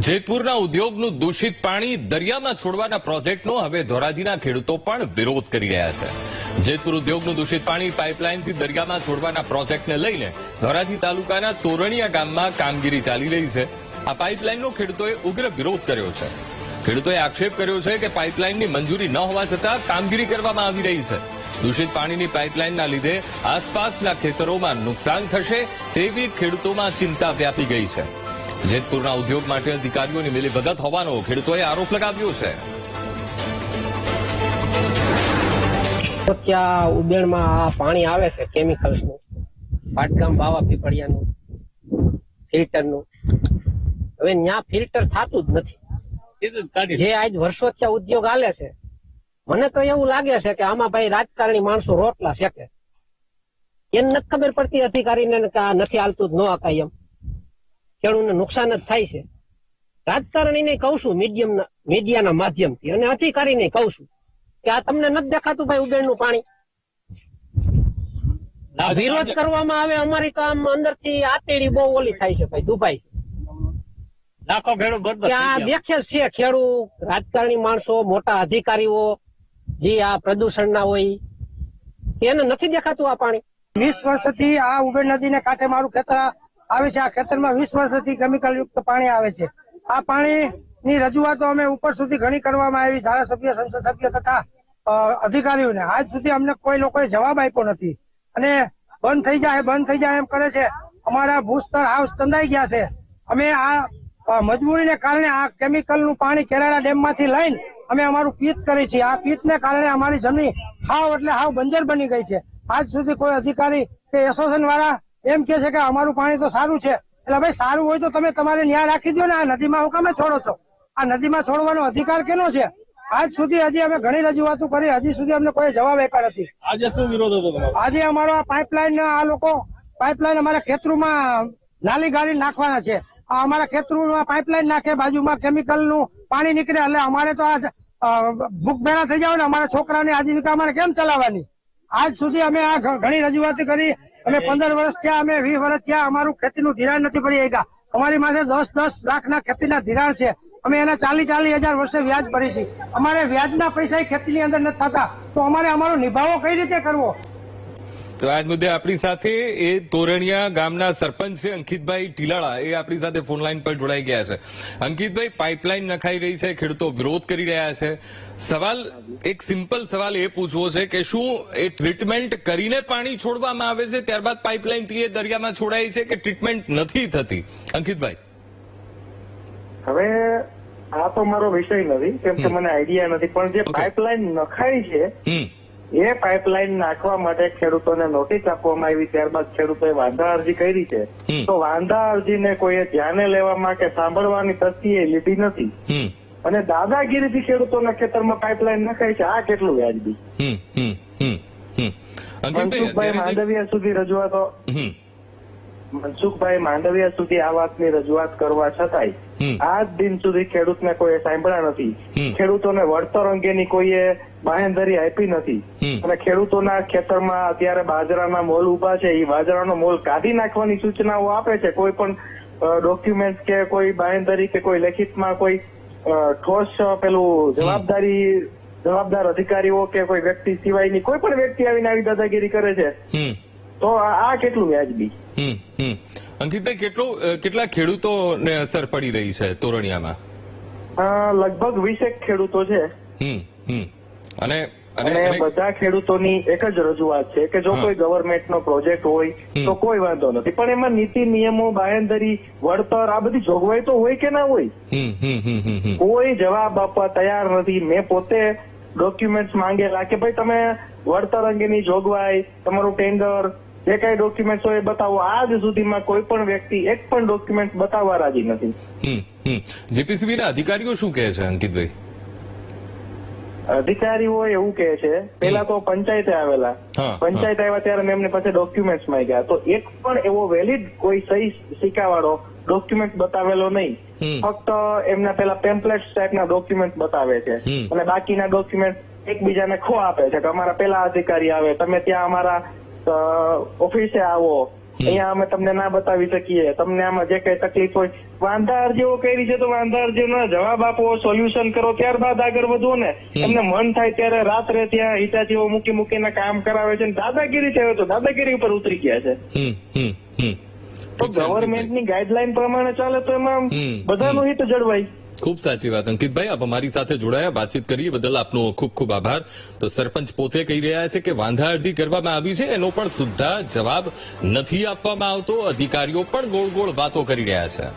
જેતપુરના ઉદ્યોગનું દૂષિત પાણી દરિયામાં છોડવાના પ્રોજેક્ટનો હવે ધોરાજીના ખેડૂતો પણ વિરોધ કરી રહ્યા છે. જેતપુર ઉદ્યોગનું દૂષિત પાણી પાઇપલાઇનથી દરિયામાં છોડવાના પ્રોજેક્ટને લઈને ધોરાજી તાલુકાના તોરણિયા ગામમાં કામગીરી ચાલી રહી છે. આ પાઇપલાઇનનો ખેડૂતોએ ઉગ્ર વિરોધ કર્યો છે. ખેડૂતોએ આક્ષેપ કર્યો છે કે પાઇપલાઇનની મંજૂરી ન હોવા છતાં કામગીરી કરવામાં આવી રહી છે. દૂષિત પાણીની પાઇપલાઇનના લીધે આસપાસના ખેતરોમાં નુકસાન થશે તેવી ખેડૂતોમાં ચિંતા વ્યાપી ગઈ છે. જેતપુરના ઉદ્યોગ માટે અધિકારીઓની મિલીભગત હોવાનો ખેડૂતોએ આરોપ લગાવ્યો છે. ત્યાં ઉબેણમાં પાણી આવે છે કેમિકલ્સનું, પાટગામ બાવા પીપળિયાનું, ફિલ્ટરનું. હવે ત્યાં ફિલ્ટર થતું જ નથી. જે આજ વર્ષો ત્યાં ઉદ્યોગ હાલે છે, મને તો એવું લાગે છે કે આમાં ભાઈ રાજકારણી માણસો રોટલા શેકે. એને નથી ખબર પડતી અધિકારીને કે આ નથી હાલતું જ ન હકાય એમ. ખેડૂતને નુકસાન જ થાય છે. રાજકારણીને કહું છું મીડિયાના માધ્યમથી, અને અધિકારીને કહું છું કે આ તમને નથી દેખાતું ભાઈ ઉબેણનું પાણી. વિરોધ કરવામાં આવે અમારી તો આમ અંદરથી આતેડી બહુ ઓલી થાય છે ભાઈ, દુભાઈ છે. આ દેખે છે ખેડૂત, રાજકારણી માણસો, મોટા અધિકારીઓ જે આ પ્રદૂષણના હોય એને નથી દેખાતું આ પાણી. 20 વર્ષથી આ ઉબેણ નદીને કાંઠે મારું ખેતર આવે છે. આ ખેતરમાં 20 વર્ષથી કેમિકલ યુક્ત પાણી આવે છે. આ પાણીની રજૂઆતો અમે ઉપર સુધી ઘણી કરવામાં આવી, ધારાસભ્ય, સંસદ સભ્ય તથા અધિકારીઓને. આજ સુધી અમને કોઈ લોકોએ જવાબ આપ્યો નથી. અને બંધ થઈ જાય એમ કરે છે. અમારા ભૂસ્તર હાઉસ ચંદાઈ ગયા છે. અમે આ મજબૂરીને કારણે આ કેમિકલનું પાણી કેરાળા ડેમમાંથી લઈને અમે અમારું પિત્ત કરી છીએ. આ પિત્તને કારણે અમારી જમીન હાવ એટલે હાવ બંજર બની ગઈ છે. આજ સુધી કોઈ અધિકારી કે એસોસિએશન વાળા એમ કે છે કે અમારું પાણી તો સારું છે. એટલે ભાઈ સારું હોય તો તમે તમારે ન્યાય રાખી દો ને. આ નદીમાં હું કામે છોડો છો? આ નદીમાં છોડવાનો અધિકાર કેનો છે? આજ સુધી હજી અમે ઘણી રજૂઆતો કરી, હજી સુધી અમને કોઈ જવાબ આપ્યા નથી. આજે શું વિરોધ હતો તમારો? આજે અમારો આ પાઇપલાઇન, આ લોકો પાઇપલાઇન અમારા ખેતરોમાં નાલી ગાળી નાખવાના છે. આ અમારા ખેતરોમાં પાઇપલાઇન નાખે, બાજુમાં કેમિકલનું પાણી નીકળે. એટલે અમારે તો આ ભૂખ ભેળા થઈ જાવ ને. અમારા છોકરાની આજીવિકા અમારે કેમ ચલાવવાની? આજ સુધી અમે આ ઘણી રજૂઆત કરી. અમે 15 વર્ષ થયા, અમે 20 વર્ષ થયા, અમારું ખેતીનું ધિરાણ નથી ભરી શક્યા. અમારી પાસે 10-10 લાખના ખેતીના ધિરાણ છે. અમે એના 40-40 હજાર વર્ષે વ્યાજ ભરી છીએ. અમારે વ્યાજના પૈસા ખેતીની અંદર નથી થતા, તો અમારે અમારો નિભાવો કઈ રીતે કરવો? તો આજ મુદ્દે આપણી સાથે એ તોરણિયા ગામના સરપંચ છે અંકિતભાઈ ટીલાળા, એ આપણી સાથે ફોનલાઈન પર જોડાઈ ગયા છે. અંકિતભાઈ, પાઇપલાઇન નખાઈ રહી છે, ખેડૂતો વિરોધ કરી રહ્યા છે. એક સિમ્પલ સવાલ એ પૂછવો છે કે શું એ ટ્રીટમેન્ટ કરીને પાણી છોડવામાં આવે છે, ત્યારબાદ પાઇપલાઇનથી એ દરિયામાં છોડાય છે, કે ટ્રીટમેન્ટ નથી થતી? અંકિતભાઈ, હવે આ તો મારો વિષય નથી, કેમ કે મને આઈડિયા નથી. પણ જે પાઇપલાઇન નખાઈ છે એ પાઇપલાઇન નાખવા માટે ખેડૂતોને નોટિસ આપવામાં આવી, ત્યારબાદ ખેડૂતોએ વાંધા અરજી કરી છે. તો વાંધા અરજીને કોઈએ ધ્યાને લેવામાં કે સાંભળવાની તસ્તી લીધી નથી, અને દાદાગીરીથી ખેડૂતોના ખેતરમાં પાઇપલાઇન નખાય છે. આ કેટલું વ્યાજબી? મનસુખભાઈ માંડવિયા સુધી રજૂઆતો મનસુખભાઈ માંડવિયા સુધી આ વાતની રજૂઆત કરવા છતાંય આજ દિન સુધી ખેડૂતને કોઈ સાંભળ્યા નથી. ખેડૂતોને વળતર અંગેની કોઈએ બાંહેધરી આપી નથી. અને ખેડૂતોના ખેતરમાં અત્યારે બાજરાના મોલ ઉભા છે, એ બાજરાનો મોલ કાઢી નાખવાની સૂચનાઓ આપે છે. કોઈ પણ ડોક્યુમેન્ટ કે કોઈ બાંહેધરી કે કોઈ લેખિતમાં કોઈ ઠોસ પેલું જવાબદાર અધિકારીઓ કે કોઈ વ્યક્તિ સિવાયની કોઈ પણ વ્યક્તિ આવીને આવી દાદાગીરી કરે છે. તો આ કેટલું વ્યાજબી? અંકિતભાઈ, કેટલા ખેડૂતોને અસર પડી રહી છે તોરણિયામાં? લગભગ 20 ખેડૂતો છે. અને બધા ખેડૂતોની એક જ રજૂઆત છે કે જો કોઈ ગવર્મેન્ટનો પ્રોજેક્ટ હોય તો કોઈ વાંધો નથી, પણ એમાં નીતિ નિયમો, બાંહેધરી, વળતર, આ બધી જોગવાઈ તો હોય કે ના હોય? કોઈ જવાબ આપવા તૈયાર નથી. મેં પોતે ડોક્યુમેન્ટ માંગેલા કે ભાઈ તમે વળતર અંગેની જોગવાઈ, તમારું ટેન્ડર, જે કઈ ડોક્યુમેન્ટ હોય એ બતાવો. આજ સુધીમાં કોઈ પણ વ્યક્તિ એક પણ ડોક્યુમેન્ટ બતાવવા રાજી નથી. જેપીસીબીના અધિકારીઓ શું કહે છે અંકિતભાઈ? અધિકારીઓ એવું કહે છે, પેલા તો પંચાયતે આવેલા, પંચાયત આવ્યા ત્યારે મેં એમની પાસે ડોક્યુમેન્ટ માંગ્યા, તો એક પણ એવો વેલિડ કોઈ સહી સિક્કાવાળો ડોક્યુમેન્ટ બતાવેલો નહીં. ફક્ત એમના પેલા પેમ્પલેટ ટાઈપના ડોક્યુમેન્ટ બતાવે છે, અને બાકીના ડોક્યુમેન્ટ એકબીજાને ખો આપે છે કે અમારા પેલા અધિકારી આવે, તમે ત્યાં અમારા ઓફિસે આવો, અહીંયા અમે તમને ના બતાવી શકીએ, તમને આમાં જે કઈ તકલીફ હોય વાંધા અરજીઓ કરી છે તો વાંધા અરજીઓનો જવાબ આપો, સોલ્યુશન કરો, ત્યારબાદ આગળ વધો ને. એમને મન થાય ત્યારે રાત્રે ત્યાં હિતાચીઓ મૂકીને કામ કરાવે છે, દાદાગીરી થયો તો દાદાગીરી ઉપર ઉતરી ગયા છે. તો ગવર્મેન્ટની ગાઈડલાઈન પ્રમાણે ચાલે તો એમાં બધાનું હિત જળવાય. ખૂબ સાચી વાત અંકિતભાઈ, આપ અમારી સાથે જોડાયા, વાતચીત કરી બદલ આપનો ખૂબ ખૂબ આભાર. તો સરપંચ પોતે કહી રહ્યા છે કે વાંધા અરજી કરવામાં આવી છે, એનો પણ સુદ્ધા જવાબ નથી આપવામાં આવતો. અધિકારીઓ પણ ગોળ ગોળ વાતો કરી રહ્યા છે.